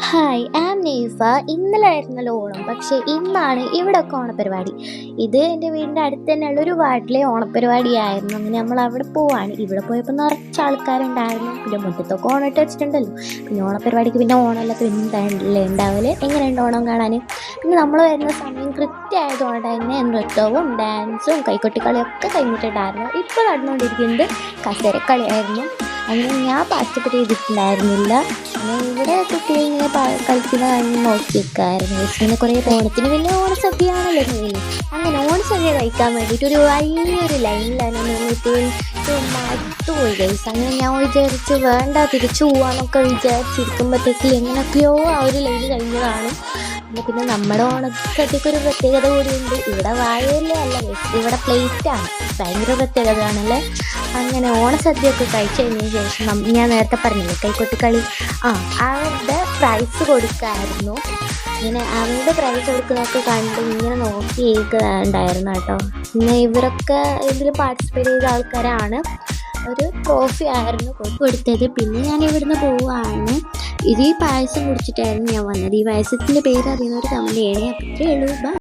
Hi ആം നെയ്ഫ. ഇന്നലെ ആയിരുന്നല്ലോ ഓണം, പക്ഷേ ഇന്നാണ് ഇവിടെയൊക്കെ ഓണപ്പരിപാടി. ഇത് എൻ്റെ വീടിൻ്റെ അടുത്ത് തന്നെയുള്ള ഒരു വാർഡിലെ ഓണപ്പരിപാടിയായിരുന്നു. അങ്ങനെ നമ്മൾ അവിടെ പോവാണ്. ഇവിടെ പോയപ്പോൾ നിറച്ച് ആൾക്കാരുണ്ടായിരുന്നു. പിന്നെ മുറ്റത്തൊക്കെ ഓണം ഇട്ട് വെച്ചിട്ടുണ്ടല്ലോ. പിന്നെ ഓണപ്പരിപാടിക്ക് പിന്നെ ഓണമല്ലാത്ത എന്താണല്ലേ ഉണ്ടാവല്. എങ്ങനെയുണ്ട് ഓണം കാണാൻ? പിന്നെ നമ്മൾ വരുന്ന സമയം കൃത്യമായതുകൊണ്ട് തന്നെ നൃത്തവും ഡാൻസും കൈകൊട്ടിക്കളിയൊക്കെ കഴിഞ്ഞിട്ടുണ്ടായിരുന്നു. ഇപ്പോൾ നടന്നുകൊണ്ടിരിക്കുന്നത് കസേരക്കളിയായിരുന്നു. അങ്ങനെ ഞാൻ പാർട്ടിസിപ്പേറ്റ് ചെയ്തിട്ടുണ്ടായിരുന്നില്ല. പിന്നെ ഇവിടെ കുട്ടികൾ ഇങ്ങനെ കളിക്കുന്ന കാണുന്ന നോക്കി നിൽക്കായിരുന്നു. പിന്നെ കുറേ ഓണത്തിന് പിന്നെ ഓണസദ്യയാണല്ലോ മെയിൻ. അങ്ങനെ ഓണസദ്യ കഴിക്കാൻ വേണ്ടിയിട്ട് ഒരു വലിയൊരു ലൈനിലാണ് നിന്നിട്ട് മടുത്തുപോയി ഗൈസ്. അങ്ങനെ ഞാൻ വിചാരിച്ചു വേണ്ട, തിരിച്ചു പോവാന്നൊക്കെ വിചാരിച്ചിരിക്കുമ്പോഴത്തേക്ക് എങ്ങനെയൊക്കെയോ ആ ഒരു ലൈൻ കഴിഞ്ഞതാണ്. പിന്നെ നമ്മുടെ ഓണസദ്യക്ക് ഒരു പ്രത്യേകത കൂടിയുണ്ട്. ഇവിടെ വാഴയില അല്ല ഗൈസ്, ഇവിടെ പ്ലേറ്റാണ്. ഭയങ്കര പ്രത്യേകതയാണല്ലേ. അങ്ങനെ ഓണസദ്യയൊക്കെ കഴിച്ചു കഴിഞ്ഞതിന് ശേഷം ഞാൻ നേരത്തെ പറഞ്ഞില്ലേ കൈകൊട്ടിക്കളി, അവരുടെ പ്രൈസ് കൊടുക്കായിരുന്നു. ഇങ്ങനെ അവരുടെ പ്രൈസ് കൊടുക്കുന്നതൊക്കെ കണ്ട് ഇങ്ങനെ നോക്കി ഉണ്ടായിരുന്നു കേട്ടോ. പിന്നെ ഇവരൊക്കെ ഇതിൽ പാർട്ടിസിപ്പേറ്റ് ചെയ്ത ആൾക്കാരാണ്. ഒരു ട്രോഫി ആയിരുന്നു കൊടുത്തത്. പിന്നെ ഞാൻ ഇവിടുന്ന് പോവുകയാണ്. ഇത് ഈ പായസം കുടിച്ചിട്ടായിരുന്നു ഞാൻ വന്നത്. ഈ പായസത്തിൻ്റെ പേര് അറിയുന്നവർ കമൻറ്റ് ചെയ്യണേ. അത്രയേ ഉള്ളൂ. ബൈ.